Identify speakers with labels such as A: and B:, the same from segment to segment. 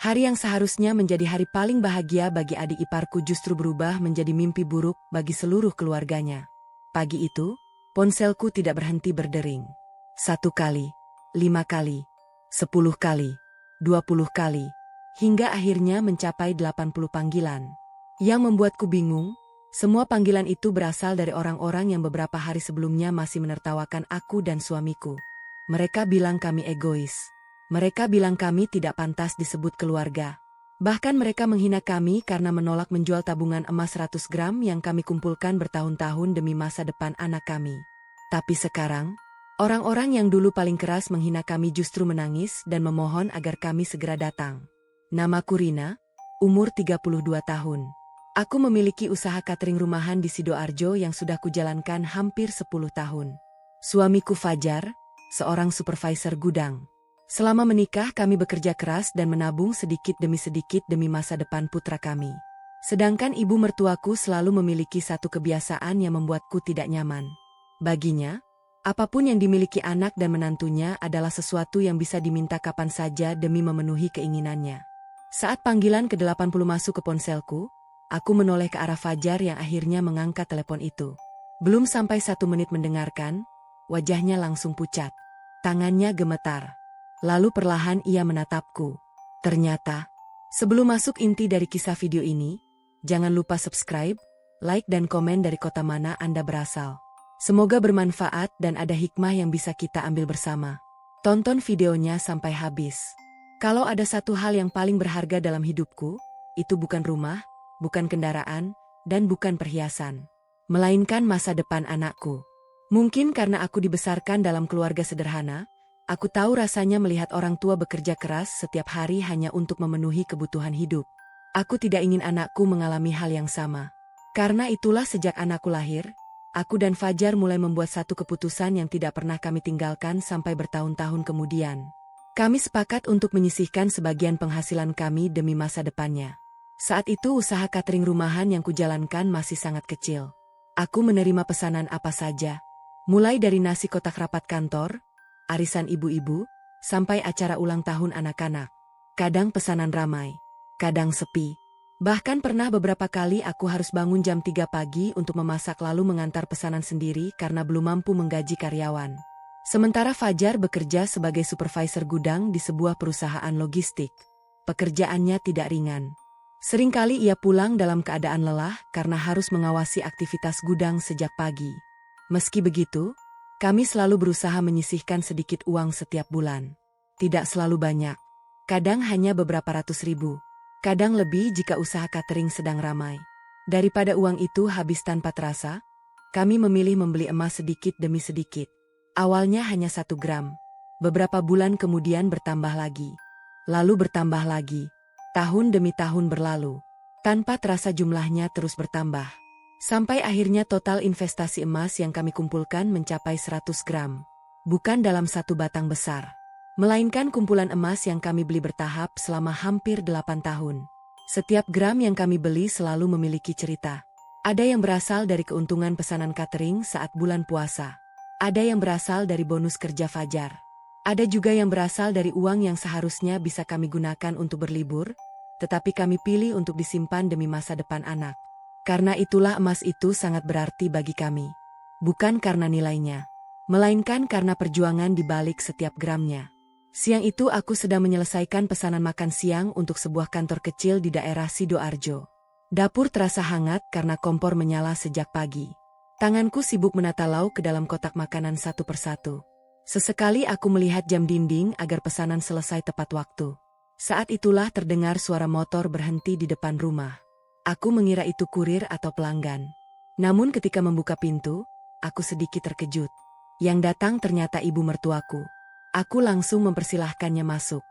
A: Hari yang seharusnya menjadi hari paling bahagia bagi adik iparku justru berubah menjadi mimpi buruk bagi seluruh keluarganya. Pagi itu, ponselku tidak berhenti berdering. 1 kali, 5 kali, 10 kali, 20 kali, hingga akhirnya mencapai 80 panggilan. Yang membuatku bingung, semua panggilan itu berasal dari orang-orang yang beberapa hari sebelumnya masih menertawakan aku dan suamiku. Mereka bilang kami egois. Mereka bilang kami tidak pantas disebut keluarga. Bahkan mereka menghina kami karena menolak menjual tabungan emas 100 gram yang kami kumpulkan bertahun-tahun demi masa depan anak kami. Tapi sekarang, orang-orang yang dulu paling keras menghina kami justru menangis dan memohon agar kami segera datang. Namaku Rina, umur 32 tahun. Aku memiliki usaha catering rumahan di Sidoarjo yang sudah kujalankan hampir 10 tahun. Suamiku Fajar, seorang supervisor gudang. Selama menikah kami bekerja keras dan menabung sedikit demi masa depan putra kami. Sedangkan ibu mertuaku selalu memiliki satu kebiasaan yang membuatku tidak nyaman. Baginya, apapun yang dimiliki anak dan menantunya adalah sesuatu yang bisa diminta kapan saja demi memenuhi keinginannya. Saat panggilan ke-80 masuk ke ponselku, aku menoleh ke arah Fajar yang akhirnya mengangkat telepon itu. Belum sampai 1 menit mendengarkan, wajahnya langsung pucat. Tangannya gemetar. Lalu perlahan ia menatapku. Ternyata, sebelum masuk inti dari kisah video ini, jangan lupa subscribe, like dan komen dari kota mana Anda berasal. Semoga bermanfaat dan ada hikmah yang bisa kita ambil bersama. Tonton videonya sampai habis. Kalau ada satu hal yang paling berharga dalam hidupku, itu bukan rumah, bukan kendaraan, dan bukan perhiasan. Melainkan masa depan anakku. Mungkin karena aku dibesarkan dalam keluarga sederhana, aku tahu rasanya melihat orang tua bekerja keras setiap hari hanya untuk memenuhi kebutuhan hidup. Aku tidak ingin anakku mengalami hal yang sama. Karena itulah sejak anakku lahir, aku dan Fajar mulai membuat satu keputusan yang tidak pernah kami tinggalkan sampai bertahun-tahun kemudian. Kami sepakat untuk menyisihkan sebagian penghasilan kami demi masa depannya. Saat itu usaha catering rumahan yang kujalankan masih sangat kecil. Aku menerima pesanan apa saja, mulai dari nasi kotak rapat kantor, arisan ibu-ibu, sampai acara ulang tahun anak-anak. Kadang pesanan ramai, kadang sepi. Bahkan pernah beberapa kali aku harus bangun jam 3 pagi untuk memasak lalu mengantar pesanan sendiri karena belum mampu menggaji karyawan. Sementara Fajar bekerja sebagai supervisor gudang di sebuah perusahaan logistik. Pekerjaannya tidak ringan. Seringkali ia pulang dalam keadaan lelah karena harus mengawasi aktivitas gudang sejak pagi. Meski begitu, kami selalu berusaha menyisihkan sedikit uang setiap bulan. Tidak selalu banyak. Kadang hanya beberapa ratus ribu. Kadang lebih jika usaha catering sedang ramai. Daripada uang itu habis tanpa terasa, kami memilih membeli emas sedikit demi sedikit. Awalnya hanya 1 gram. Beberapa bulan kemudian bertambah lagi. Lalu bertambah lagi. Tahun demi tahun berlalu. Tanpa terasa jumlahnya terus bertambah. Sampai akhirnya total investasi emas yang kami kumpulkan mencapai 100 gram. Bukan dalam satu batang besar. Melainkan kumpulan emas yang kami beli bertahap selama hampir 8 tahun. Setiap gram yang kami beli selalu memiliki cerita. Ada yang berasal dari keuntungan pesanan catering saat bulan puasa. Ada yang berasal dari bonus kerja Fajar. Ada juga yang berasal dari uang yang seharusnya bisa kami gunakan untuk berlibur, tetapi kami pilih untuk disimpan demi masa depan anak. Karena itulah emas itu sangat berarti bagi kami. Bukan karena nilainya, melainkan karena perjuangan di balik setiap gramnya. Siang itu aku sedang menyelesaikan pesanan makan siang untuk sebuah kantor kecil di daerah Sidoarjo. Dapur terasa hangat karena kompor menyala sejak pagi. Tanganku sibuk menata lauk ke dalam kotak makanan satu persatu. Sesekali aku melihat jam dinding agar pesanan selesai tepat waktu. Saat itulah terdengar suara motor berhenti di depan rumah. Aku mengira itu kurir atau pelanggan. Namun ketika membuka pintu, aku sedikit terkejut. Yang datang ternyata ibu mertuaku. Aku langsung mempersilahkannya masuk.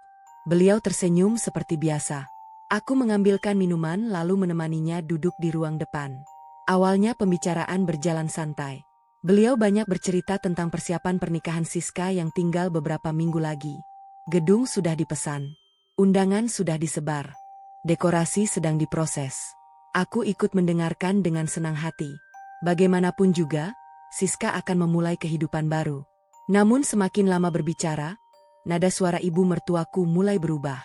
A: Beliau tersenyum seperti biasa. Aku mengambilkan minuman lalu menemaninya duduk di ruang depan. Awalnya pembicaraan berjalan santai. Beliau banyak bercerita tentang persiapan pernikahan Siska yang tinggal beberapa minggu lagi. Gedung sudah dipesan. Undangan sudah disebar. Dekorasi sedang diproses. Aku ikut mendengarkan dengan senang hati. Bagaimanapun juga, Siska akan memulai kehidupan baru. Namun semakin lama berbicara, nada suara ibu mertuaku mulai berubah.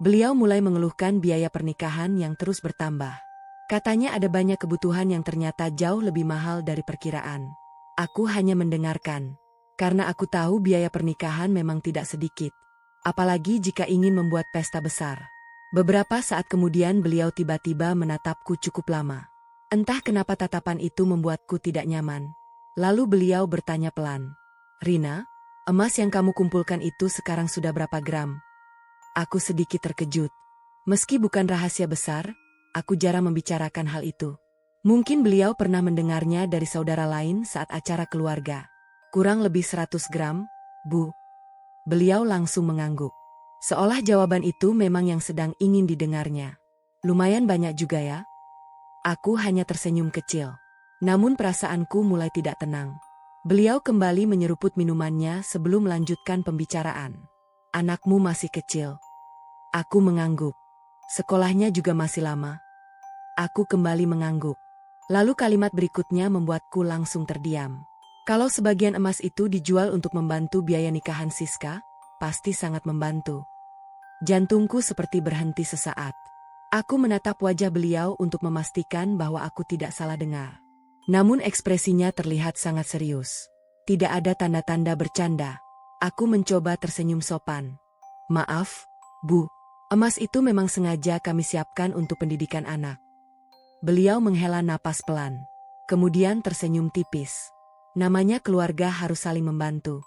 A: Beliau mulai mengeluhkan biaya pernikahan yang terus bertambah. Katanya ada banyak kebutuhan yang ternyata jauh lebih mahal dari perkiraan. Aku hanya mendengarkan. Karena aku tahu biaya pernikahan memang tidak sedikit. Apalagi jika ingin membuat pesta besar. Beberapa saat kemudian beliau tiba-tiba menatapku cukup lama. Entah kenapa tatapan itu membuatku tidak nyaman. Lalu beliau bertanya pelan. "Rina, emas yang kamu kumpulkan itu sekarang sudah berapa gram?" Aku sedikit terkejut. Meski bukan rahasia besar, aku jarang membicarakan hal itu. Mungkin beliau pernah mendengarnya dari saudara lain saat acara keluarga. "Kurang lebih 100 gram, Bu." Beliau langsung mengangguk. Seolah jawaban itu memang yang sedang ingin didengarnya. "Lumayan banyak juga ya." Aku hanya tersenyum kecil. Namun perasaanku mulai tidak tenang. Beliau kembali menyeruput minumannya sebelum melanjutkan pembicaraan. "Anakmu masih kecil." Aku mengangguk. "Sekolahnya juga masih lama." Aku kembali mengangguk. Lalu kalimat berikutnya membuatku langsung terdiam. "Kalau sebagian emas itu dijual untuk membantu biaya nikahan Siska, pasti sangat membantu." Jantungku seperti berhenti sesaat. Aku menatap wajah beliau untuk memastikan bahwa aku tidak salah dengar. Namun ekspresinya terlihat sangat serius. Tidak ada tanda-tanda bercanda. Aku mencoba tersenyum sopan. "Maaf, Bu. Emas itu memang sengaja kami siapkan untuk pendidikan anak." Beliau menghela napas pelan. Kemudian tersenyum tipis. Namanya keluarga harus saling membantu.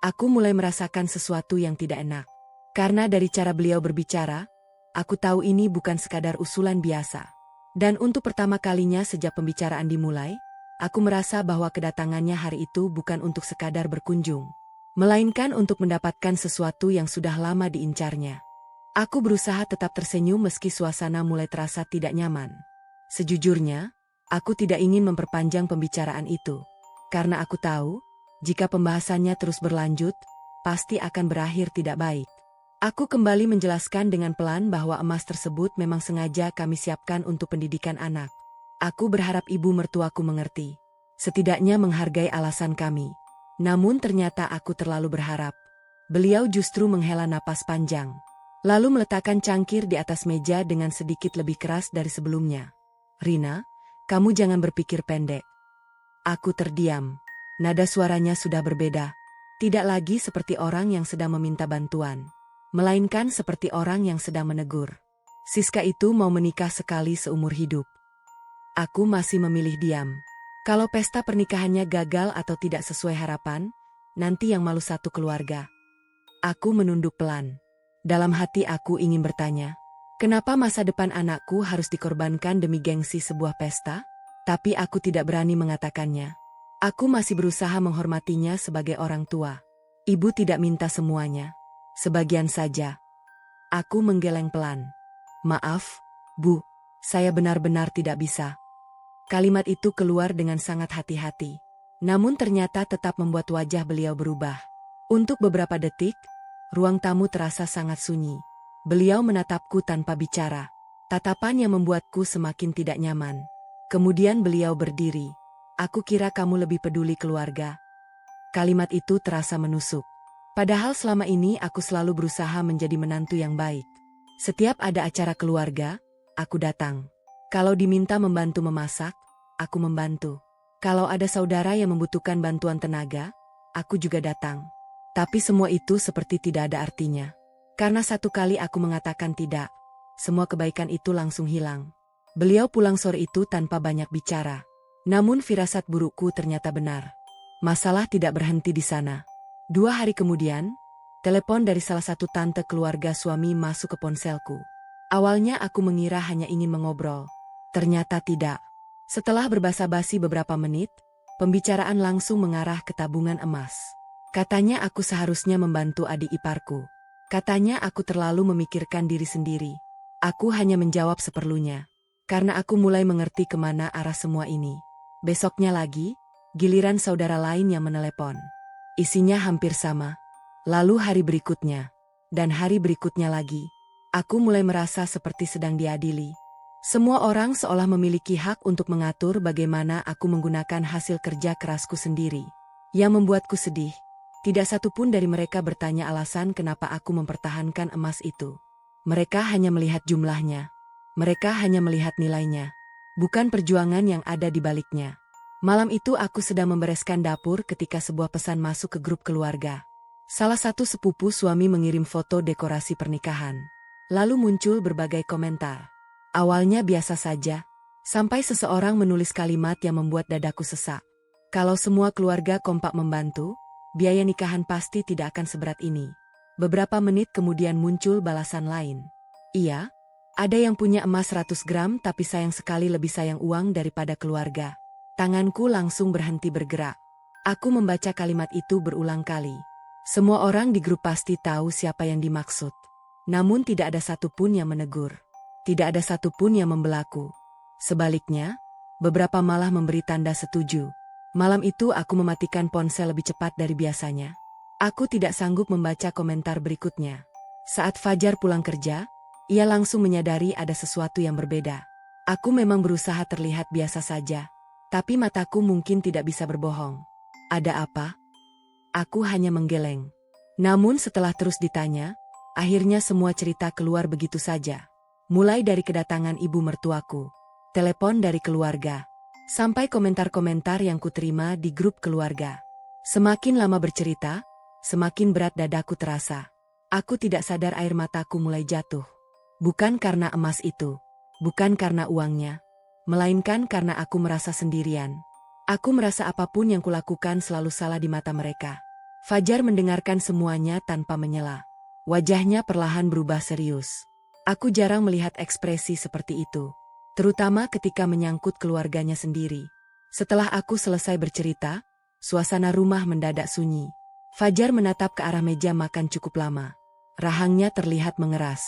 A: Aku mulai merasakan sesuatu yang tidak enak. Karena dari cara beliau berbicara, aku tahu ini bukan sekadar usulan biasa. Dan untuk pertama kalinya sejak pembicaraan dimulai, aku merasa bahwa kedatangannya hari itu bukan untuk sekadar berkunjung, melainkan untuk mendapatkan sesuatu yang sudah lama diincarnya. Aku berusaha tetap tersenyum meski suasana mulai terasa tidak nyaman. Sejujurnya, aku tidak ingin memperpanjang pembicaraan itu. Karena aku tahu, jika pembahasannya terus berlanjut, pasti akan berakhir tidak baik. Aku kembali menjelaskan dengan pelan bahwa emas tersebut memang sengaja kami siapkan untuk pendidikan anak. Aku berharap ibu mertuaku mengerti. Setidaknya menghargai alasan kami. Namun ternyata aku terlalu berharap. Beliau justru menghela napas panjang. Lalu meletakkan cangkir di atas meja dengan sedikit lebih keras dari sebelumnya. "Rina, kamu jangan berpikir pendek." Aku terdiam. Nada suaranya sudah berbeda. Tidak lagi seperti orang yang sedang meminta bantuan, melainkan seperti orang yang sedang menegur. Siska itu mau menikah sekali seumur hidup. Aku masih memilih diam. Kalau pesta pernikahannya gagal atau tidak sesuai harapan, nanti yang malu satu keluarga. Aku menunduk pelan. Dalam hati aku ingin bertanya, kenapa masa depan anakku harus dikorbankan demi gengsi sebuah pesta? Tapi aku tidak berani mengatakannya. Aku masih berusaha menghormatinya sebagai orang tua. Ibu tidak minta semuanya. Sebagian saja. Aku menggeleng pelan. "Maaf, Bu, saya benar-benar tidak bisa." Kalimat itu keluar dengan sangat hati-hati. Namun ternyata tetap membuat wajah beliau berubah. Untuk beberapa detik, ruang tamu terasa sangat sunyi. Beliau menatapku tanpa bicara. Tatapan yang membuatku semakin tidak nyaman. Kemudian beliau berdiri. "Aku kira kamu lebih peduli keluarga." Kalimat itu terasa menusuk. Padahal selama ini aku selalu berusaha menjadi menantu yang baik. Setiap ada acara keluarga, aku datang. Kalau diminta membantu memasak, aku membantu. Kalau ada saudara yang membutuhkan bantuan tenaga, aku juga datang. Tapi semua itu seperti tidak ada artinya. Karena satu kali aku mengatakan tidak, semua kebaikan itu langsung hilang. Beliau pulang sore itu tanpa banyak bicara. Namun firasat burukku ternyata benar. Masalah tidak berhenti di sana. 2 hari kemudian, telepon dari salah satu tante keluarga suami masuk ke ponselku. Awalnya aku mengira hanya ingin mengobrol. Ternyata tidak. Setelah berbasa-basi beberapa menit, pembicaraan langsung mengarah ke tabungan emas. Katanya aku seharusnya membantu adik iparku. Katanya aku terlalu memikirkan diri sendiri. Aku hanya menjawab seperlunya. Karena aku mulai mengerti kemana arah semua ini. Besoknya lagi, giliran saudara lain yang menelepon. Isinya hampir sama. Lalu hari berikutnya. Dan hari berikutnya lagi. Aku mulai merasa seperti sedang diadili. Semua orang seolah memiliki hak untuk mengatur bagaimana aku menggunakan hasil kerja kerasku sendiri. Yang membuatku sedih. Tidak satu pun dari mereka bertanya alasan kenapa aku mempertahankan emas itu. Mereka hanya melihat jumlahnya. Mereka hanya melihat nilainya. Bukan perjuangan yang ada di baliknya. Malam itu aku sedang membereskan dapur ketika sebuah pesan masuk ke grup keluarga. Salah satu sepupu suami mengirim foto dekorasi pernikahan. Lalu muncul berbagai komentar. Awalnya biasa saja, sampai seseorang menulis kalimat yang membuat dadaku sesak. Kalau semua keluarga kompak membantu, biaya nikahan pasti tidak akan seberat ini. Beberapa menit kemudian muncul balasan lain. Iya, ada yang punya emas 100 gram tapi sayang sekali lebih sayang uang daripada keluarga. Tanganku langsung berhenti bergerak. Aku membaca kalimat itu berulang kali. Semua orang di grup pasti tahu siapa yang dimaksud. Namun tidak ada satupun yang menegur. Tidak ada satupun yang membelaku. Sebaliknya, beberapa malah memberi tanda setuju. Malam itu aku mematikan ponsel lebih cepat dari biasanya. Aku tidak sanggup membaca komentar berikutnya. Saat Fajar pulang kerja, ia langsung menyadari ada sesuatu yang berbeda. Aku memang berusaha terlihat biasa saja, tapi mataku mungkin tidak bisa berbohong. Ada apa? Aku hanya menggeleng. Namun setelah terus ditanya, akhirnya semua cerita keluar begitu saja. Mulai dari kedatangan ibu mertuaku, telepon dari keluarga, sampai komentar-komentar yang kuterima di grup keluarga. Semakin lama bercerita, semakin berat dadaku terasa. Aku tidak sadar air mataku mulai jatuh. Bukan karena emas itu, bukan karena uangnya, melainkan karena aku merasa sendirian. Aku merasa apapun yang kulakukan selalu salah di mata mereka. Fajar mendengarkan semuanya tanpa menyela. Wajahnya perlahan berubah serius. Aku jarang melihat ekspresi seperti itu, terutama ketika menyangkut keluarganya sendiri. Setelah aku selesai bercerita, suasana rumah mendadak sunyi. Fajar menatap ke arah meja makan cukup lama. Rahangnya terlihat mengeras.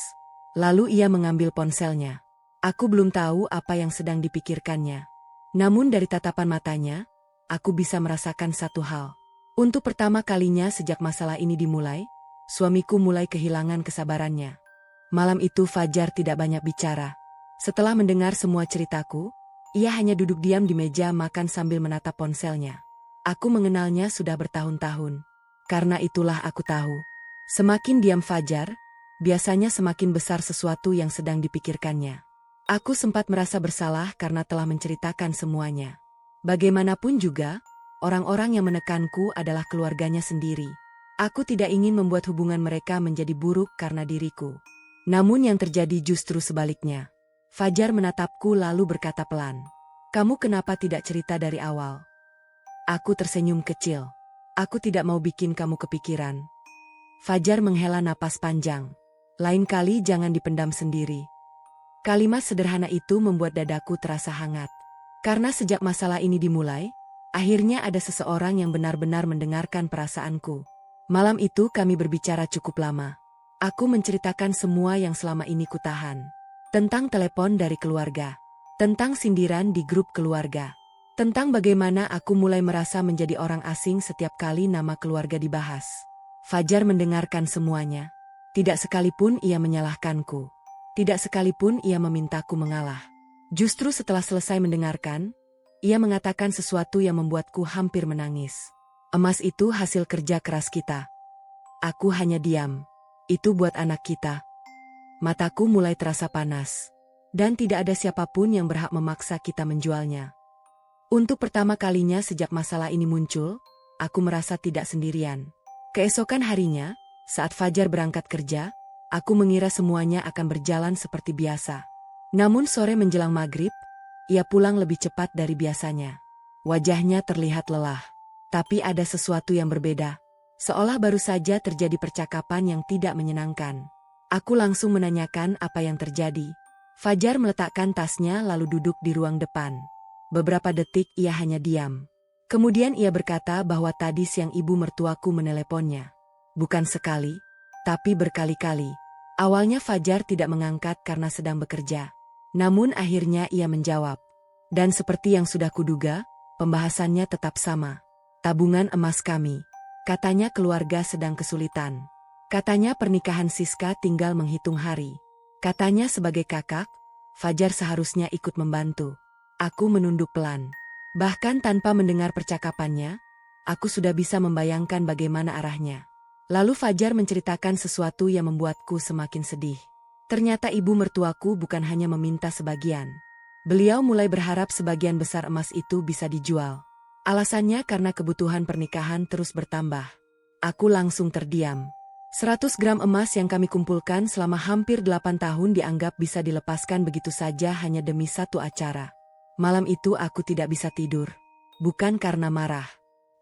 A: Lalu ia mengambil ponselnya. Aku belum tahu apa yang sedang dipikirkannya. Namun dari tatapan matanya, aku bisa merasakan satu hal. Untuk pertama kalinya sejak masalah ini dimulai, suamiku mulai kehilangan kesabarannya. Malam itu Fajar tidak banyak bicara. Setelah mendengar semua ceritaku, ia hanya duduk diam di meja makan sambil menatap ponselnya. Aku mengenalnya sudah bertahun-tahun. Karena itulah aku tahu. Semakin diam Fajar, biasanya semakin besar sesuatu yang sedang dipikirkannya. Aku sempat merasa bersalah karena telah menceritakan semuanya. Bagaimanapun juga, orang-orang yang menekanku adalah keluarganya sendiri. Aku tidak ingin membuat hubungan mereka menjadi buruk karena diriku. Namun yang terjadi justru sebaliknya. Fajar menatapku lalu berkata pelan, "Kamu kenapa tidak cerita dari awal?" Aku tersenyum kecil. "Aku tidak mau bikin kamu kepikiran." Fajar menghela napas panjang. "Lain kali jangan dipendam sendiri." Kalimat sederhana itu membuat dadaku terasa hangat. Karena sejak masalah ini dimulai, akhirnya ada seseorang yang benar-benar mendengarkan perasaanku. Malam itu kami berbicara cukup lama. Aku menceritakan semua yang selama ini kutahan. Tentang telepon dari keluarga. Tentang sindiran di grup keluarga. Tentang bagaimana aku mulai merasa menjadi orang asing setiap kali nama keluarga dibahas. Fajar mendengarkan semuanya. Tidak sekalipun ia menyalahkanku. Tidak sekalipun ia memintaku mengalah. Justru setelah selesai mendengarkan, ia mengatakan sesuatu yang membuatku hampir menangis. "Emas itu hasil kerja keras kita." Aku hanya diam. "Itu buat anak kita." Mataku mulai terasa panas. Dan tidak ada siapapun yang berhak memaksa kita menjualnya. Untuk pertama kalinya sejak masalah ini muncul, aku merasa tidak sendirian. Keesokan harinya, saat Fajar berangkat kerja, aku mengira semuanya akan berjalan seperti biasa. Namun sore menjelang maghrib, ia pulang lebih cepat dari biasanya. Wajahnya terlihat lelah. Tapi ada sesuatu yang berbeda. Seolah baru saja terjadi percakapan yang tidak menyenangkan. Aku langsung menanyakan apa yang terjadi. Fajar meletakkan tasnya lalu duduk di ruang depan. Beberapa detik ia hanya diam. Kemudian ia berkata bahwa tadi siang ibu mertuaku meneleponnya. Bukan sekali, tapi berkali-kali. Awalnya Fajar tidak mengangkat karena sedang bekerja. Namun akhirnya ia menjawab. Dan seperti yang sudah kuduga, pembahasannya tetap sama. Tabungan emas kami. Katanya keluarga sedang kesulitan. Katanya pernikahan Siska tinggal menghitung hari. Katanya sebagai kakak, Fajar seharusnya ikut membantu. Aku menunduk pelan. Bahkan tanpa mendengar percakapannya, aku sudah bisa membayangkan bagaimana arahnya. Lalu Fajar menceritakan sesuatu yang membuatku semakin sedih. Ternyata ibu mertuaku bukan hanya meminta sebagian. Beliau mulai berharap sebagian besar emas itu bisa dijual. Alasannya karena kebutuhan pernikahan terus bertambah. Aku langsung terdiam. 100 gram emas yang kami kumpulkan selama hampir 8 tahun dianggap bisa dilepaskan begitu saja hanya demi satu acara. Malam itu aku tidak bisa tidur. Bukan karena marah,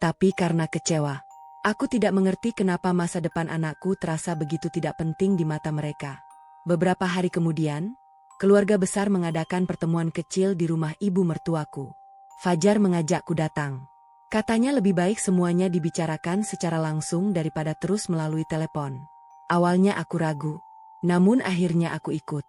A: tapi karena kecewa. Aku tidak mengerti kenapa masa depan anakku terasa begitu tidak penting di mata mereka. Beberapa hari kemudian, keluarga besar mengadakan pertemuan kecil di rumah ibu mertuaku. Fajar mengajakku datang. Katanya lebih baik semuanya dibicarakan secara langsung daripada terus melalui telepon. Awalnya aku ragu, namun akhirnya aku ikut.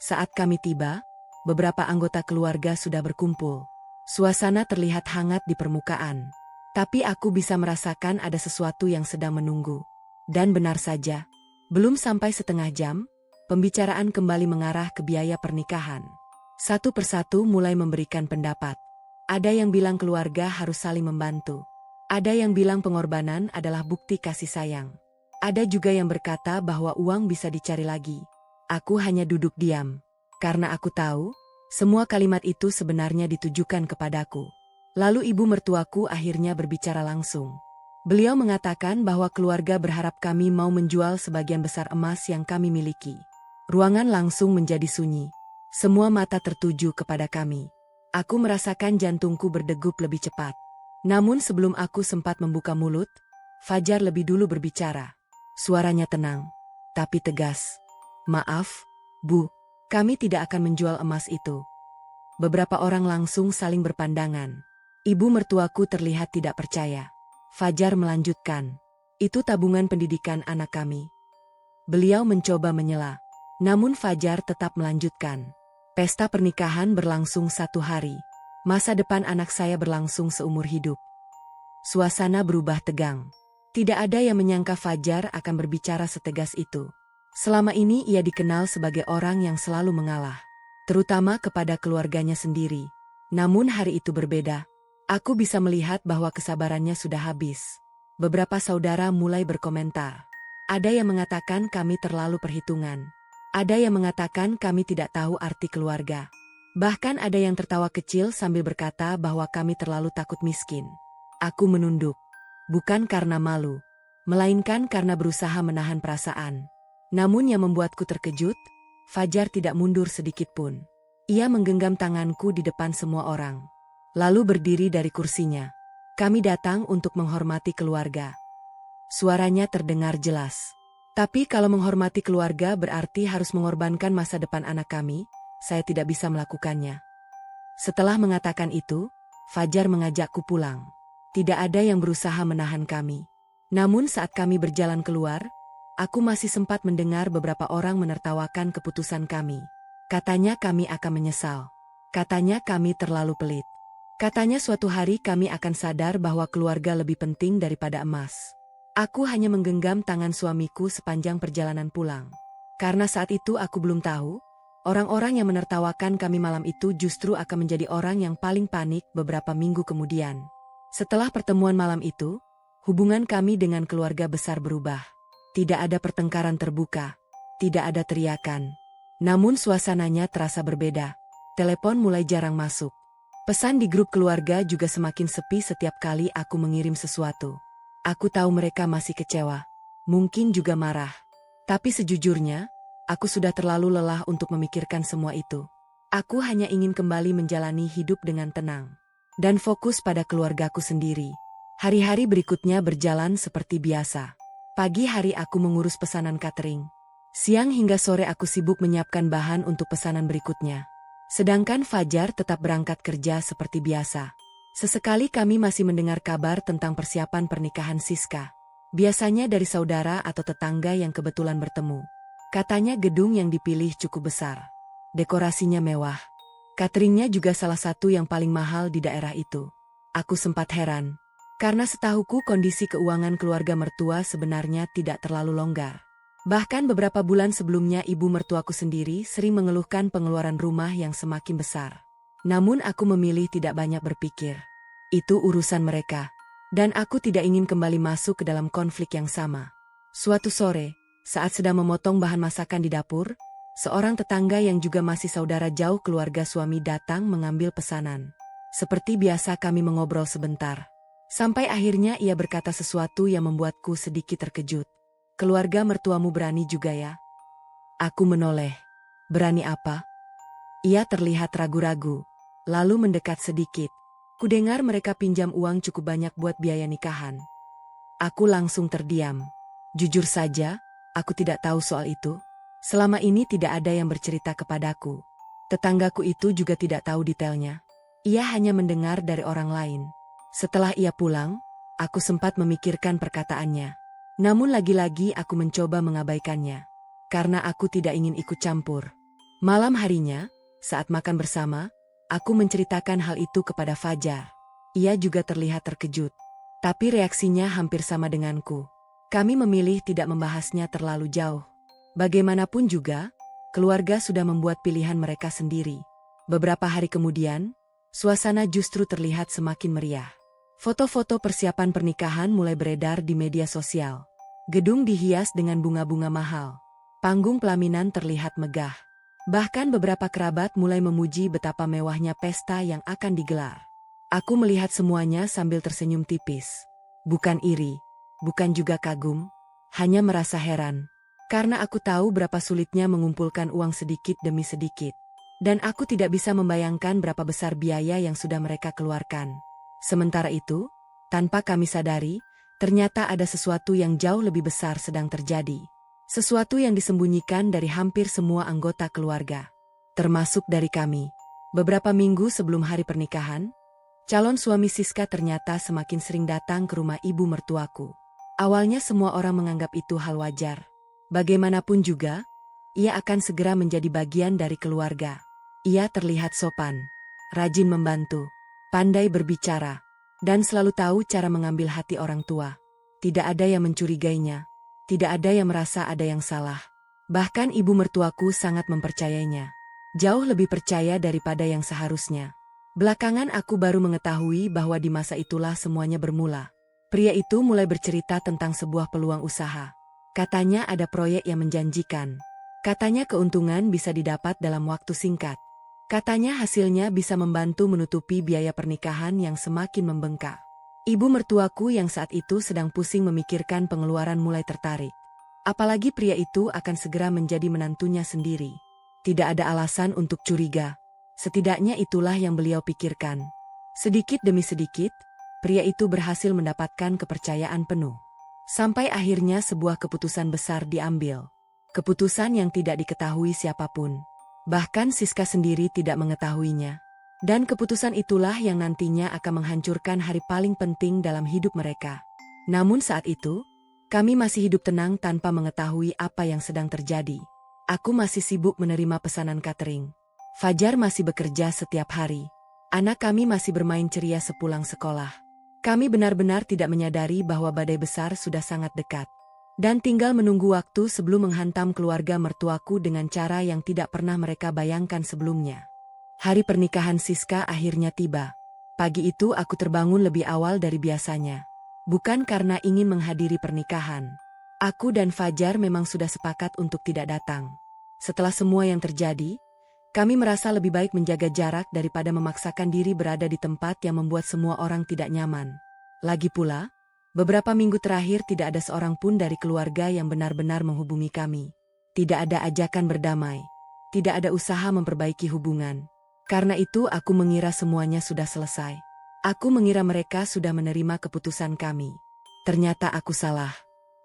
A: Saat kami tiba, beberapa anggota keluarga sudah berkumpul. Suasana terlihat hangat di permukaan. Tapi aku bisa merasakan ada sesuatu yang sedang menunggu. Dan benar saja, belum sampai setengah jam, pembicaraan kembali mengarah ke biaya pernikahan. Satu persatu mulai memberikan pendapat. Ada yang bilang keluarga harus saling membantu. Ada yang bilang pengorbanan adalah bukti kasih sayang. Ada juga yang berkata bahwa uang bisa dicari lagi. Aku hanya duduk diam. Karena aku tahu, semua kalimat itu sebenarnya ditujukan kepadaku. Lalu ibu mertuaku akhirnya berbicara langsung. Beliau mengatakan bahwa keluarga berharap kami mau menjual sebagian besar emas yang kami miliki. Ruangan langsung menjadi sunyi. Semua mata tertuju kepada kami. Aku merasakan jantungku berdegup lebih cepat. Namun sebelum aku sempat membuka mulut, Fajar lebih dulu berbicara. Suaranya tenang, tapi tegas. Maaf, Bu, kami tidak akan menjual emas itu. Beberapa orang langsung saling berpandangan. Ibu mertuaku terlihat tidak percaya. Fajar melanjutkan. Itu tabungan pendidikan anak kami. Beliau mencoba menyela. Namun Fajar tetap melanjutkan. Pesta pernikahan berlangsung 1 hari. Masa depan anak saya berlangsung seumur hidup. Suasana berubah tegang. Tidak ada yang menyangka Fajar akan berbicara setegas itu. Selama ini ia dikenal sebagai orang yang selalu mengalah. Terutama kepada keluarganya sendiri. Namun hari itu berbeda. Aku bisa melihat bahwa kesabarannya sudah habis. Beberapa saudara mulai berkomentar. Ada yang mengatakan kami terlalu perhitungan. Ada yang mengatakan kami tidak tahu arti keluarga. Bahkan ada yang tertawa kecil sambil berkata bahwa kami terlalu takut miskin. Aku menunduk. Bukan karena malu, melainkan karena berusaha menahan perasaan. Namun yang membuatku terkejut, Fajar tidak mundur sedikit pun. Ia menggenggam tanganku di depan semua orang. Lalu berdiri dari kursinya. Kami datang untuk menghormati keluarga. Suaranya terdengar jelas. Tapi kalau menghormati keluarga berarti harus mengorbankan masa depan anak kami, saya tidak bisa melakukannya. Setelah mengatakan itu, Fajar mengajakku pulang. Tidak ada yang berusaha menahan kami. Namun saat kami berjalan keluar, aku masih sempat mendengar beberapa orang menertawakan keputusan kami. Katanya kami akan menyesal. Katanya kami terlalu pelit. Katanya suatu hari kami akan sadar bahwa keluarga lebih penting daripada emas. Aku hanya menggenggam tangan suamiku sepanjang perjalanan pulang. Karena saat itu aku belum tahu, orang-orang yang menertawakan kami malam itu justru akan menjadi orang yang paling panik beberapa minggu kemudian. Setelah pertemuan malam itu, hubungan kami dengan keluarga besar berubah. Tidak ada pertengkaran terbuka, tidak ada teriakan. Namun suasananya terasa berbeda. Telepon mulai jarang masuk. Pesan di grup keluarga juga semakin sepi setiap kali aku mengirim sesuatu. Aku tahu mereka masih kecewa, mungkin juga marah. Tapi sejujurnya, aku sudah terlalu lelah untuk memikirkan semua itu. Aku hanya ingin kembali menjalani hidup dengan tenang. Dan fokus pada keluargaku sendiri. Hari-hari berikutnya berjalan seperti biasa. Pagi hari aku mengurus pesanan catering. Siang hingga sore aku sibuk menyiapkan bahan untuk pesanan berikutnya. Sedangkan Fajar tetap berangkat kerja seperti biasa. Sesekali kami masih mendengar kabar tentang persiapan pernikahan Siska. Biasanya dari saudara atau tetangga yang kebetulan bertemu. Katanya gedung yang dipilih cukup besar. Dekorasinya mewah. Cateringnya juga salah satu yang paling mahal di daerah itu. Aku sempat heran. Karena setahuku kondisi keuangan keluarga mertua sebenarnya tidak terlalu longgar. Bahkan beberapa bulan sebelumnya ibu mertuaku sendiri sering mengeluhkan pengeluaran rumah yang semakin besar. Namun aku memilih tidak banyak berpikir. Itu urusan mereka. Dan aku tidak ingin kembali masuk ke dalam konflik yang sama. Suatu sore, saat sedang memotong bahan masakan di dapur, Seorang tetangga yang juga masih saudara jauh keluarga suami datang mengambil pesanan. Seperti biasa kami mengobrol sebentar. Sampai akhirnya ia berkata sesuatu yang membuatku sedikit terkejut. Keluarga mertuamu berani juga ya? Aku menoleh. Berani apa? Ia terlihat ragu-ragu. Lalu mendekat sedikit. Kudengar mereka pinjam uang cukup banyak buat biaya nikahan. Aku langsung terdiam. Jujur saja, aku tidak tahu soal itu. Selama ini tidak ada yang bercerita kepadaku. Tetanggaku itu juga tidak tahu detailnya. Ia hanya mendengar dari orang lain. Setelah ia pulang, aku sempat memikirkan perkataannya. Namun lagi-lagi aku mencoba mengabaikannya. Karena aku tidak ingin ikut campur. Malam harinya, saat makan bersama, aku menceritakan hal itu kepada Fajar. Ia juga terlihat terkejut. Tapi reaksinya hampir sama denganku. Kami memilih tidak membahasnya terlalu jauh. Bagaimanapun juga, keluarga sudah membuat pilihan mereka sendiri. Beberapa hari kemudian, suasana justru terlihat semakin meriah. Foto-foto persiapan pernikahan mulai beredar di media sosial. Gedung dihias dengan bunga-bunga mahal. Panggung pelaminan terlihat megah. Bahkan beberapa kerabat mulai memuji betapa mewahnya pesta yang akan digelar. Aku melihat semuanya sambil tersenyum tipis. Bukan iri, bukan juga kagum, hanya merasa heran. Karena aku tahu berapa sulitnya mengumpulkan uang sedikit demi sedikit. Dan aku tidak bisa membayangkan berapa besar biaya yang sudah mereka keluarkan. Sementara itu, tanpa kami sadari, ternyata ada sesuatu yang jauh lebih besar sedang terjadi. Sesuatu yang disembunyikan dari hampir semua anggota keluarga. Termasuk dari kami. Beberapa minggu sebelum hari pernikahan, calon suami Siska ternyata semakin sering datang ke rumah ibu mertuaku. Awalnya semua orang menganggap itu hal wajar. Bagaimanapun juga, ia akan segera menjadi bagian dari keluarga. Ia terlihat sopan, rajin membantu, pandai berbicara, dan selalu tahu cara mengambil hati orang tua. Tidak ada yang mencurigainya, tidak ada yang merasa ada yang salah. Bahkan ibu mertuaku sangat mempercayainya. Jauh lebih percaya daripada yang seharusnya. Belakangan aku baru mengetahui bahwa di masa itulah semuanya bermula. Pria itu mulai bercerita tentang sebuah peluang usaha. Katanya ada proyek yang menjanjikan. Katanya keuntungan bisa didapat dalam waktu singkat. Katanya hasilnya bisa membantu menutupi biaya pernikahan yang semakin membengkak. Ibu mertuaku yang saat itu sedang pusing memikirkan pengeluaran mulai tertarik. Apalagi pria itu akan segera menjadi menantunya sendiri. Tidak ada alasan untuk curiga. Setidaknya itulah yang beliau pikirkan. Sedikit demi sedikit, pria itu berhasil mendapatkan kepercayaan penuh. Sampai akhirnya sebuah keputusan besar diambil. Keputusan yang tidak diketahui siapapun. Bahkan Siska sendiri tidak mengetahuinya. Dan keputusan itulah yang nantinya akan menghancurkan hari paling penting dalam hidup mereka. Namun saat itu, kami masih hidup tenang tanpa mengetahui apa yang sedang terjadi. Aku masih sibuk menerima pesanan catering. Fajar masih bekerja setiap hari. Anak kami masih bermain ceria sepulang sekolah. Kami benar-benar tidak menyadari bahwa badai besar sudah sangat dekat. Dan tinggal menunggu waktu sebelum menghantam keluarga mertuaku dengan cara yang tidak pernah mereka bayangkan sebelumnya. Hari pernikahan Siska akhirnya tiba. Pagi itu aku terbangun lebih awal dari biasanya. Bukan karena ingin menghadiri pernikahan. Aku dan Fajar memang sudah sepakat untuk tidak datang. Setelah semua yang terjadi, kami merasa lebih baik menjaga jarak daripada memaksakan diri berada di tempat yang membuat semua orang tidak nyaman. Lagi pula, beberapa minggu terakhir tidak ada seorang pun dari keluarga yang benar-benar menghubungi kami. Tidak ada ajakan berdamai. Tidak ada usaha memperbaiki hubungan. Karena itu aku mengira semuanya sudah selesai. Aku mengira mereka sudah menerima keputusan kami. Ternyata aku salah.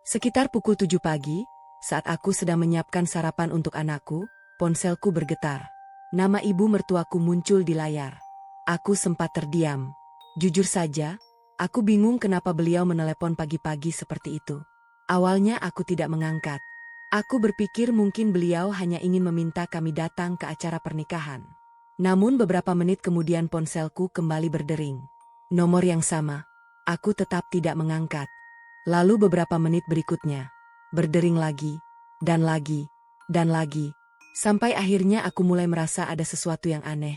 A: Sekitar pukul 7 pagi, saat aku sedang menyiapkan sarapan untuk anakku, ponselku bergetar. Nama ibu mertuaku muncul di layar. Aku sempat terdiam. Jujur saja, aku bingung kenapa beliau menelepon pagi-pagi seperti itu. Awalnya aku tidak mengangkat. Aku berpikir mungkin beliau hanya ingin meminta kami datang ke acara pernikahan. Namun beberapa menit kemudian ponselku kembali berdering. Nomor yang sama. Aku tetap tidak mengangkat. Lalu beberapa menit berikutnya, berdering lagi, dan lagi, dan lagi. Sampai akhirnya aku mulai merasa ada sesuatu yang aneh.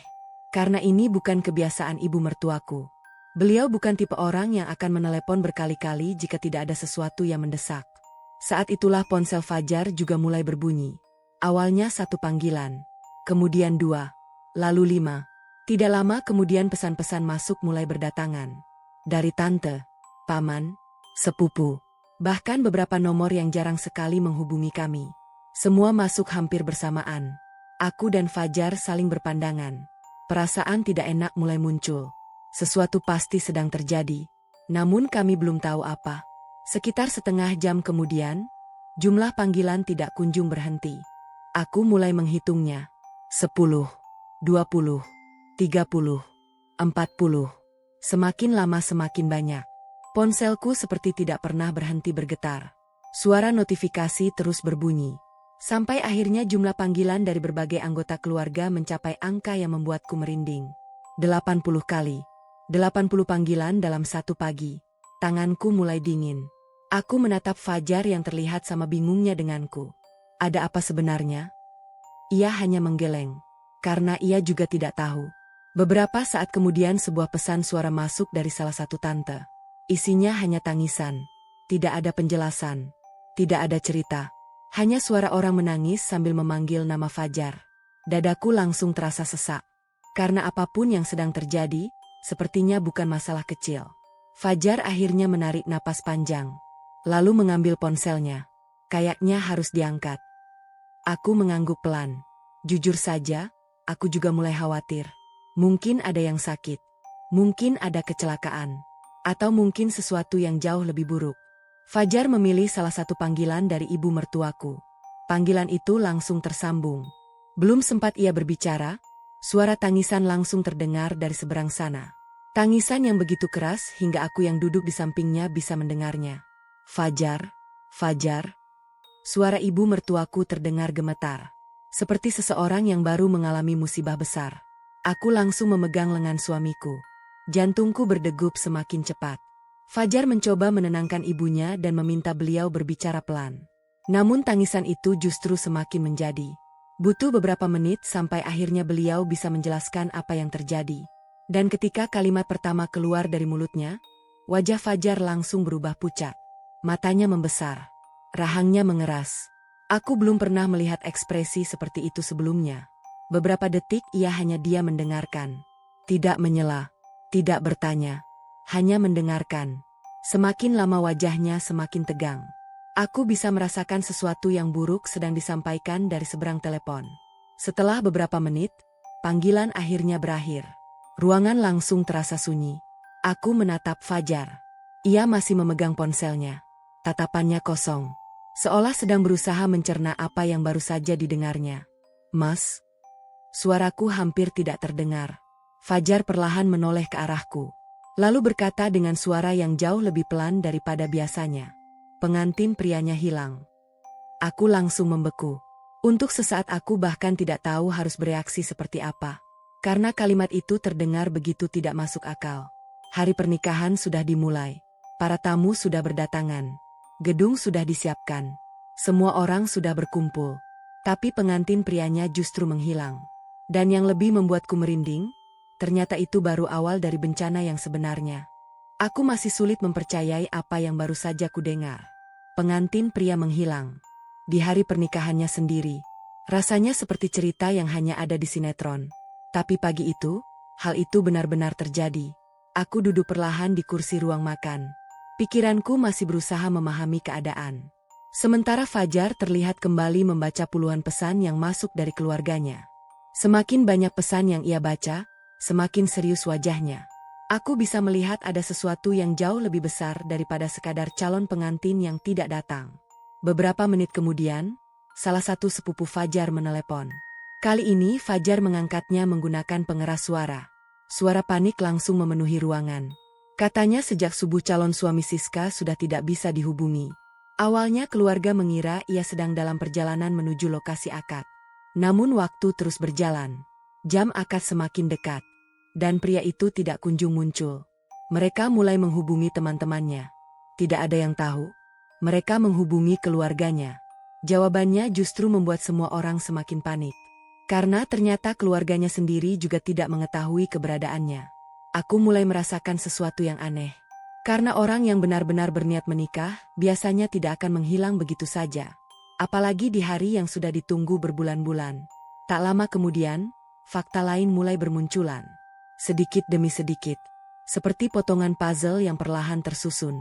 A: Karena ini bukan kebiasaan ibu mertuaku. Beliau bukan tipe orang yang akan menelepon berkali-kali jika tidak ada sesuatu yang mendesak. Saat itulah ponsel Fajar juga mulai berbunyi. Awalnya 1 panggilan, kemudian 2, lalu 5. Tidak lama kemudian pesan-pesan masuk mulai berdatangan. Dari tante, paman, sepupu, bahkan beberapa nomor yang jarang sekali menghubungi kami. Semua masuk hampir bersamaan. Aku dan Fajar saling berpandangan. Perasaan tidak enak mulai muncul. Sesuatu pasti sedang terjadi, namun kami belum tahu apa. Sekitar setengah jam kemudian, jumlah panggilan tidak kunjung berhenti. Aku mulai menghitungnya. 10, 20, 30, 40. Semakin lama semakin banyak. Ponselku seperti tidak pernah berhenti bergetar. Suara notifikasi terus berbunyi. Sampai akhirnya jumlah panggilan dari berbagai anggota keluarga mencapai angka yang membuatku merinding. 80 kali. 80 panggilan dalam satu pagi. Tanganku mulai dingin. Aku menatap Fajar yang terlihat sama bingungnya denganku. Ada apa sebenarnya? Ia hanya menggeleng. Karena ia juga tidak tahu. Beberapa saat kemudian sebuah pesan suara masuk dari salah satu tante. Isinya hanya tangisan. Tidak ada penjelasan. Tidak ada cerita. Hanya suara orang menangis sambil memanggil nama Fajar. Dadaku langsung terasa sesak. Karena apapun yang sedang terjadi, sepertinya bukan masalah kecil. Fajar akhirnya menarik napas panjang. Lalu mengambil ponselnya. Kayaknya harus diangkat. Aku mengangguk pelan. Jujur saja, aku juga mulai khawatir. Mungkin ada yang sakit. Mungkin ada kecelakaan. Atau mungkin sesuatu yang jauh lebih buruk. Fajar memilih salah satu panggilan dari ibu mertuaku. Panggilan itu langsung tersambung. Belum sempat ia berbicara, suara tangisan langsung terdengar dari seberang sana. Tangisan yang begitu keras hingga aku yang duduk di sampingnya bisa mendengarnya. Fajar, Fajar. Suara ibu mertuaku terdengar gemetar. Seperti seseorang yang baru mengalami musibah besar. Aku langsung memegang lengan suamiku. Jantungku berdegup semakin cepat. Fajar mencoba menenangkan ibunya dan meminta beliau berbicara pelan. Namun tangisan itu justru semakin menjadi. Butuh beberapa menit sampai akhirnya beliau bisa menjelaskan apa yang terjadi. Dan ketika kalimat pertama keluar dari mulutnya, wajah Fajar langsung berubah pucat. Matanya membesar. Rahangnya mengeras. Aku belum pernah melihat ekspresi seperti itu sebelumnya. Beberapa detik ia hanya diam mendengarkan. Tidak menyela. Tidak bertanya. Hanya mendengarkan. Semakin lama wajahnya semakin tegang. Aku bisa merasakan sesuatu yang buruk sedang disampaikan dari seberang telepon. Setelah beberapa menit, panggilan akhirnya berakhir. Ruangan langsung terasa sunyi. Aku menatap Fajar. Ia masih memegang ponselnya. Tatapannya kosong. Seolah sedang berusaha mencerna apa yang baru saja didengarnya. Mas? Suaraku hampir tidak terdengar. Fajar perlahan menoleh ke arahku. Lalu berkata dengan suara yang jauh lebih pelan daripada biasanya. Pengantin prianya hilang. Aku langsung membeku. Untuk sesaat aku bahkan tidak tahu harus bereaksi seperti apa. Karena kalimat itu terdengar begitu tidak masuk akal. Hari pernikahan sudah dimulai. Para tamu sudah berdatangan. Gedung sudah disiapkan. Semua orang sudah berkumpul. Tapi pengantin prianya justru menghilang. Dan yang lebih membuatku merinding, ternyata itu baru awal dari bencana yang sebenarnya. Aku masih sulit mempercayai apa yang baru saja kudengar. Pengantin pria menghilang. Di hari pernikahannya sendiri. Rasanya seperti cerita yang hanya ada di sinetron. Tapi pagi itu, hal itu benar-benar terjadi. Aku duduk perlahan di kursi ruang makan. Pikiranku masih berusaha memahami keadaan. Sementara Fajar terlihat kembali membaca puluhan pesan yang masuk dari keluarganya. Semakin banyak pesan yang ia baca, semakin serius wajahnya. Aku bisa melihat ada sesuatu yang jauh lebih besar daripada sekadar calon pengantin yang tidak datang. Beberapa menit kemudian, salah satu sepupu Fajar menelepon. Kali ini Fajar mengangkatnya menggunakan pengeras suara. Suara panik langsung memenuhi ruangan. Katanya sejak subuh calon suami Siska sudah tidak bisa dihubungi. Awalnya keluarga mengira ia sedang dalam perjalanan menuju lokasi akad. Namun waktu terus berjalan. Jam akad semakin dekat. Dan pria itu tidak kunjung muncul. Mereka mulai menghubungi teman-temannya. Tidak ada yang tahu. Mereka menghubungi keluarganya. Jawabannya justru membuat semua orang semakin panik. Karena ternyata keluarganya sendiri juga tidak mengetahui keberadaannya. Aku mulai merasakan sesuatu yang aneh. Karena orang yang benar-benar berniat menikah, biasanya tidak akan menghilang begitu saja. Apalagi di hari yang sudah ditunggu berbulan-bulan. Tak lama kemudian, fakta lain mulai bermunculan. Sedikit demi sedikit. Seperti potongan puzzle yang perlahan tersusun.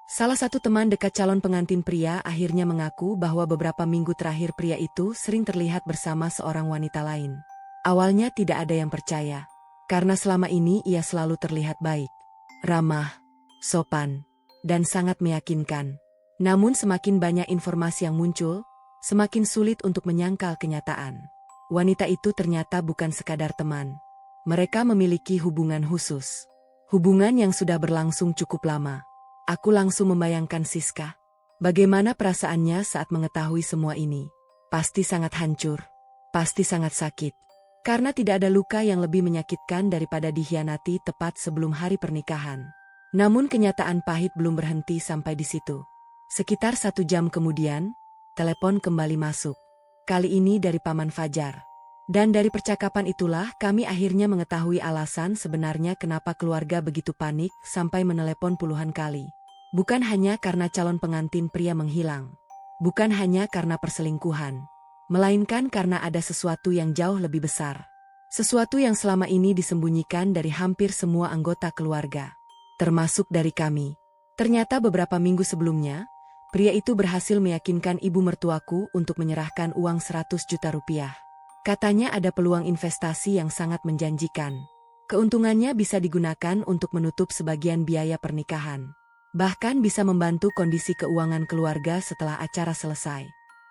A: Salah satu teman dekat calon pengantin pria akhirnya mengaku bahwa beberapa minggu terakhir pria itu sering terlihat bersama seorang wanita lain. Awalnya tidak ada yang percaya. Karena selama ini ia selalu terlihat baik, ramah, sopan, dan sangat meyakinkan. Namun semakin banyak informasi yang muncul, semakin sulit untuk menyangkal kenyataan. Wanita itu ternyata bukan sekadar teman. Mereka memiliki hubungan khusus. Hubungan yang sudah berlangsung cukup lama. Aku langsung membayangkan Siska. Bagaimana perasaannya saat mengetahui semua ini? Pasti sangat hancur. Pasti sangat sakit. Karena tidak ada luka yang lebih menyakitkan daripada dikhianati tepat sebelum hari pernikahan. Namun kenyataan pahit belum berhenti sampai di situ. Sekitar 1 jam kemudian, telepon kembali masuk. Kali ini dari Paman Fajar. Dan dari percakapan itulah kami akhirnya mengetahui alasan sebenarnya kenapa keluarga begitu panik sampai menelepon puluhan kali. Bukan hanya karena calon pengantin pria menghilang. Bukan hanya karena perselingkuhan. Melainkan karena ada sesuatu yang jauh lebih besar. Sesuatu yang selama ini disembunyikan dari hampir semua anggota keluarga. Termasuk dari kami. Ternyata beberapa minggu sebelumnya, pria itu berhasil meyakinkan ibu mertuaku untuk menyerahkan uang 100 juta rupiah. Katanya ada peluang investasi yang sangat menjanjikan. Keuntungannya bisa digunakan untuk menutup sebagian biaya pernikahan. Bahkan bisa membantu kondisi keuangan keluarga setelah acara selesai.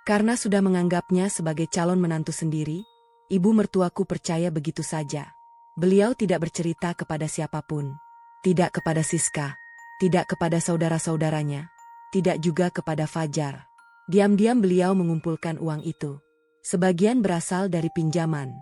A: Karena sudah menganggapnya sebagai calon menantu sendiri, ibu mertuaku percaya begitu saja. Beliau tidak bercerita kepada siapapun. Tidak kepada Siska. Tidak kepada saudara-saudaranya. Tidak juga kepada Fajar. Diam-diam beliau mengumpulkan uang itu. Sebagian berasal dari pinjaman.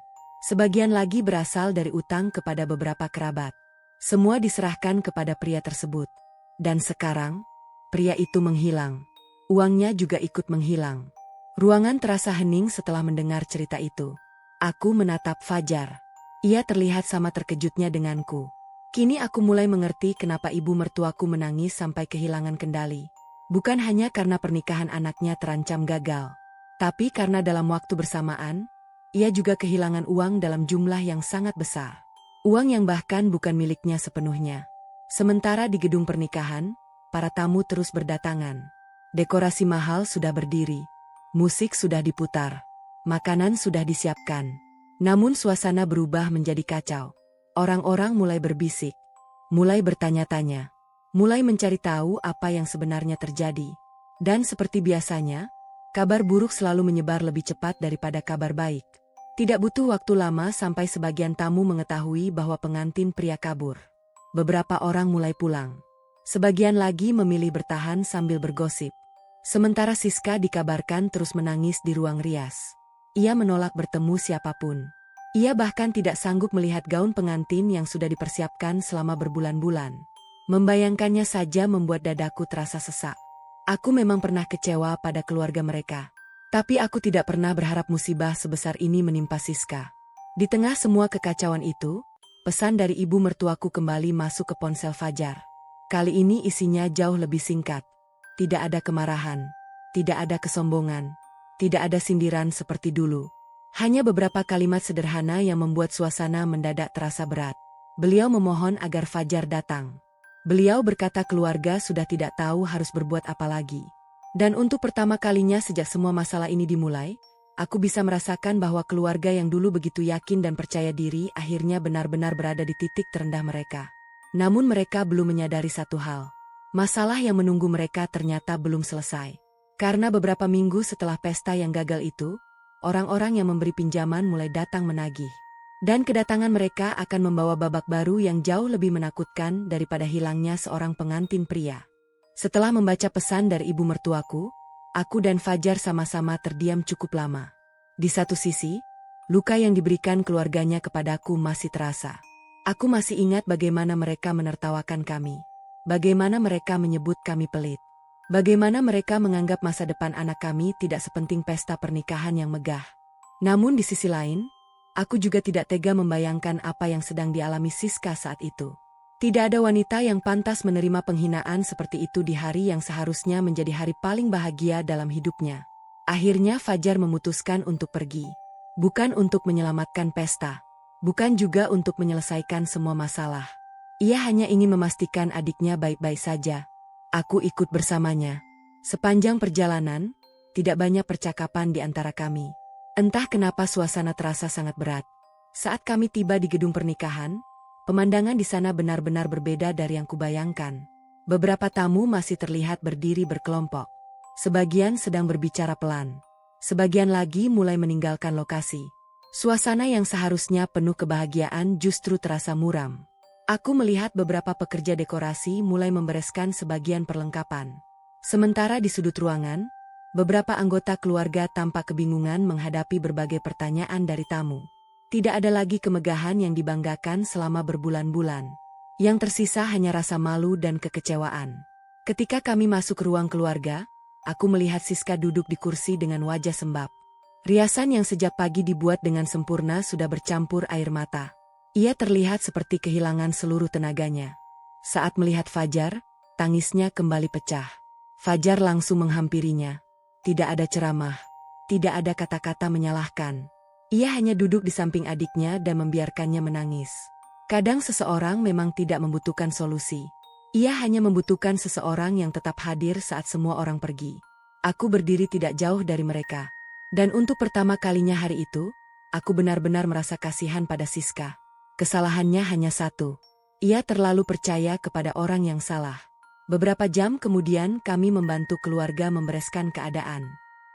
A: Sebagian lagi berasal dari utang kepada beberapa kerabat. Semua diserahkan kepada pria tersebut. Dan sekarang, pria itu menghilang. Uangnya juga ikut menghilang. Ruangan terasa hening setelah mendengar cerita itu. Aku menatap Fajar. Ia terlihat sama terkejutnya denganku. Kini aku mulai mengerti kenapa ibu mertuaku menangis sampai kehilangan kendali. Bukan hanya karena pernikahan anaknya terancam gagal. Tapi karena dalam waktu bersamaan, ia juga kehilangan uang dalam jumlah yang sangat besar. Uang yang bahkan bukan miliknya sepenuhnya. Sementara di gedung pernikahan, para tamu terus berdatangan. Dekorasi mahal sudah berdiri. Musik sudah diputar. Makanan sudah disiapkan. Namun suasana berubah menjadi kacau. Orang-orang mulai berbisik. Mulai bertanya-tanya. Mulai mencari tahu apa yang sebenarnya terjadi. Dan seperti biasanya, kabar buruk selalu menyebar lebih cepat daripada kabar baik. Tidak butuh waktu lama sampai sebagian tamu mengetahui bahwa pengantin pria kabur. Beberapa orang mulai pulang. Sebagian lagi memilih bertahan sambil bergosip. Sementara Siska dikabarkan terus menangis di ruang rias. Ia menolak bertemu siapapun. Ia bahkan tidak sanggup melihat gaun pengantin yang sudah dipersiapkan selama berbulan-bulan. Membayangkannya saja membuat dadaku terasa sesak. Aku memang pernah kecewa pada keluarga mereka. Tapi aku tidak pernah berharap musibah sebesar ini menimpa Siska. Di tengah semua kekacauan itu, pesan dari ibu mertuaku kembali masuk ke ponsel Fajar. Kali ini isinya jauh lebih singkat. Tidak ada kemarahan. Tidak ada kesombongan. Tidak ada sindiran seperti dulu. Hanya beberapa kalimat sederhana yang membuat suasana mendadak terasa berat. Beliau memohon agar Fajar datang. Beliau berkata keluarga sudah tidak tahu harus berbuat apa lagi. Dan untuk pertama kalinya sejak semua masalah ini dimulai, aku bisa merasakan bahwa keluarga yang dulu begitu yakin dan percaya diri akhirnya benar-benar berada di titik terendah mereka. Namun mereka belum menyadari satu hal. Masalah yang menunggu mereka ternyata belum selesai. Karena beberapa minggu setelah pesta yang gagal itu, orang-orang yang memberi pinjaman mulai datang menagih. Dan kedatangan mereka akan membawa babak baru yang jauh lebih menakutkan daripada hilangnya seorang pengantin pria. Setelah membaca pesan dari ibu mertuaku, aku dan Fajar sama-sama terdiam cukup lama. Di satu sisi, luka yang diberikan keluarganya kepadaku masih terasa. Aku masih ingat bagaimana mereka menertawakan kami. Bagaimana mereka menyebut kami pelit. Bagaimana mereka menganggap masa depan anak kami tidak sepenting pesta pernikahan yang megah. Namun di sisi lain, aku juga tidak tega membayangkan apa yang sedang dialami Siska saat itu. Tidak ada wanita yang pantas menerima penghinaan seperti itu di hari yang seharusnya menjadi hari paling bahagia dalam hidupnya. Akhirnya Fajar memutuskan untuk pergi. Bukan untuk menyelamatkan pesta. Bukan juga untuk menyelesaikan semua masalah. Ia hanya ingin memastikan adiknya baik-baik saja. Aku ikut bersamanya. Sepanjang perjalanan, tidak banyak percakapan di antara kami. Entah kenapa suasana terasa sangat berat. Saat kami tiba di gedung pernikahan, pemandangan di sana benar-benar berbeda dari yang kubayangkan. Beberapa tamu masih terlihat berdiri berkelompok. Sebagian sedang berbicara pelan. Sebagian lagi mulai meninggalkan lokasi. Suasana yang seharusnya penuh kebahagiaan justru terasa muram. Aku melihat beberapa pekerja dekorasi mulai membereskan sebagian perlengkapan. Sementara di sudut ruangan, beberapa anggota keluarga tampak kebingungan menghadapi berbagai pertanyaan dari tamu. Tidak ada lagi kemegahan yang dibanggakan selama berbulan-bulan. Yang tersisa hanya rasa malu dan kekecewaan. Ketika kami masuk ke ruang keluarga, aku melihat Siska duduk di kursi dengan wajah sembab. Riasan yang sejak pagi dibuat dengan sempurna sudah bercampur air mata. Ia terlihat seperti kehilangan seluruh tenaganya. Saat melihat Fajar, tangisnya kembali pecah. Fajar langsung menghampirinya. Tidak ada ceramah. Tidak ada kata-kata menyalahkan. Ia hanya duduk di samping adiknya dan membiarkannya menangis. Kadang seseorang memang tidak membutuhkan solusi. Ia hanya membutuhkan seseorang yang tetap hadir saat semua orang pergi. Aku berdiri tidak jauh dari mereka. Dan untuk pertama kalinya hari itu, aku benar-benar merasa kasihan pada Siska. Kesalahannya hanya satu. Ia terlalu percaya kepada orang yang salah. Beberapa jam kemudian kami membantu keluarga membereskan keadaan.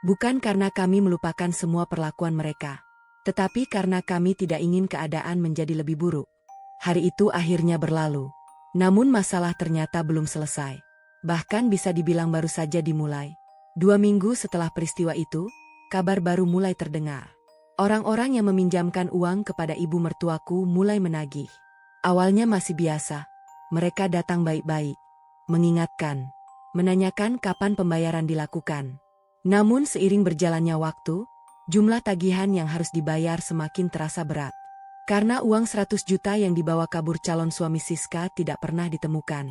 A: Bukan karena kami melupakan semua perlakuan mereka, tetapi karena kami tidak ingin keadaan menjadi lebih buruk. Hari itu akhirnya berlalu. Namun masalah ternyata belum selesai. Bahkan bisa dibilang baru saja dimulai. 2 minggu setelah peristiwa itu, kabar baru mulai terdengar. Orang-orang yang meminjamkan uang kepada ibu mertuaku mulai menagih. Awalnya masih biasa. Mereka datang baik-baik, mengingatkan, menanyakan kapan pembayaran dilakukan. Namun seiring berjalannya waktu, jumlah tagihan yang harus dibayar semakin terasa berat. Karena uang 100 juta yang dibawa kabur calon suami Siska tidak pernah ditemukan.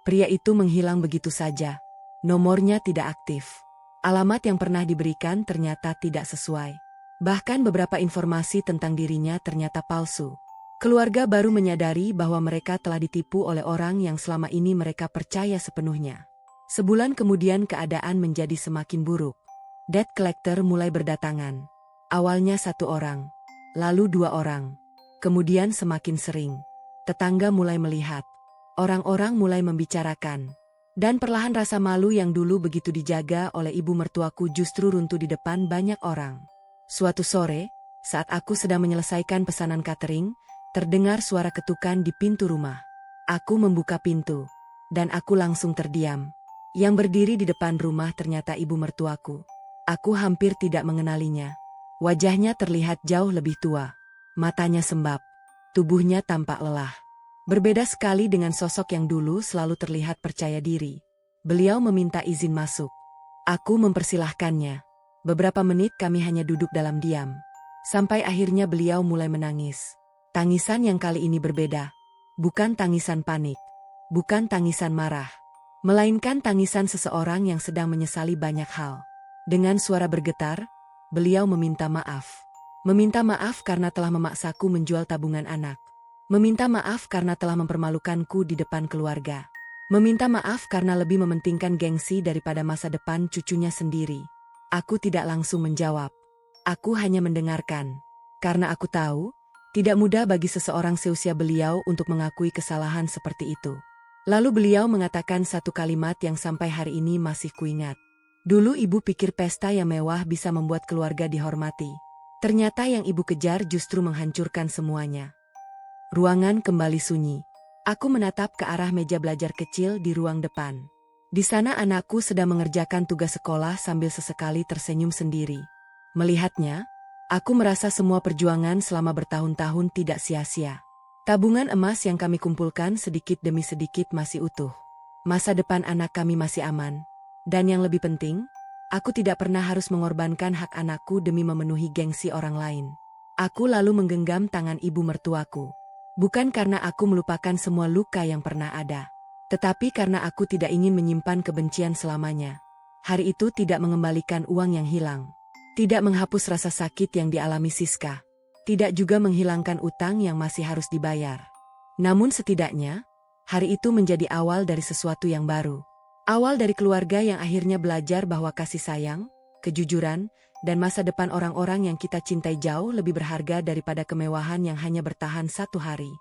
A: Pria itu menghilang begitu saja. Nomornya tidak aktif. Alamat yang pernah diberikan ternyata tidak sesuai. Bahkan beberapa informasi tentang dirinya ternyata palsu. Keluarga baru menyadari bahwa mereka telah ditipu oleh orang yang selama ini mereka percaya sepenuhnya. Sebulan kemudian keadaan menjadi semakin buruk. Debt collector mulai berdatangan. Awalnya 1 orang, lalu 2 orang. Kemudian semakin sering. Tetangga mulai melihat. Orang-orang mulai membicarakan. Dan perlahan rasa malu yang dulu begitu dijaga oleh ibu mertuaku justru runtuh di depan banyak orang. Suatu sore, saat aku sedang menyelesaikan pesanan catering, terdengar suara ketukan di pintu rumah. Aku membuka pintu, dan aku langsung terdiam. Yang berdiri di depan rumah ternyata ibu mertuaku. Aku hampir tidak mengenalinya. Wajahnya terlihat jauh lebih tua. Matanya sembab. Tubuhnya tampak lelah. Berbeda sekali dengan sosok yang dulu selalu terlihat percaya diri. Beliau meminta izin masuk. Aku mempersilahkannya. Beberapa menit kami hanya duduk dalam diam. Sampai akhirnya beliau mulai menangis. Tangisan yang kali ini berbeda. Bukan tangisan panik. Bukan tangisan marah. Melainkan tangisan seseorang yang sedang menyesali banyak hal. Dengan suara bergetar, beliau meminta maaf. Meminta maaf karena telah memaksaku menjual tabungan anak. Meminta maaf karena telah mempermalukanku di depan keluarga. Meminta maaf karena lebih mementingkan gengsi daripada masa depan cucunya sendiri. Aku tidak langsung menjawab. Aku hanya mendengarkan. Karena aku tahu, tidak mudah bagi seseorang seusia beliau untuk mengakui kesalahan seperti itu. Lalu beliau mengatakan satu kalimat yang sampai hari ini masih kuingat. Dulu ibu pikir pesta yang mewah bisa membuat keluarga dihormati. Ternyata yang ibu kejar justru menghancurkan semuanya. Ruangan kembali sunyi. Aku menatap ke arah meja belajar kecil di ruang depan. Di sana anakku sedang mengerjakan tugas sekolah sambil sesekali tersenyum sendiri. Melihatnya, aku merasa semua perjuangan selama bertahun-tahun tidak sia-sia. Tabungan emas yang kami kumpulkan sedikit demi sedikit masih utuh. Masa depan anak kami masih aman. Dan yang lebih penting, aku tidak pernah harus mengorbankan hak anakku demi memenuhi gengsi orang lain. Aku lalu menggenggam tangan ibu mertuaku. Bukan karena aku melupakan semua luka yang pernah ada. Tetapi karena aku tidak ingin menyimpan kebencian selamanya. Hari itu tidak mengembalikan uang yang hilang. Tidak menghapus rasa sakit yang dialami Siska. Tidak juga menghilangkan utang yang masih harus dibayar. Namun setidaknya, hari itu menjadi awal dari sesuatu yang baru. Awal dari keluarga yang akhirnya belajar bahwa kasih sayang, kejujuran, dan masa depan orang-orang yang kita cintai jauh lebih berharga daripada kemewahan yang hanya bertahan 1 hari.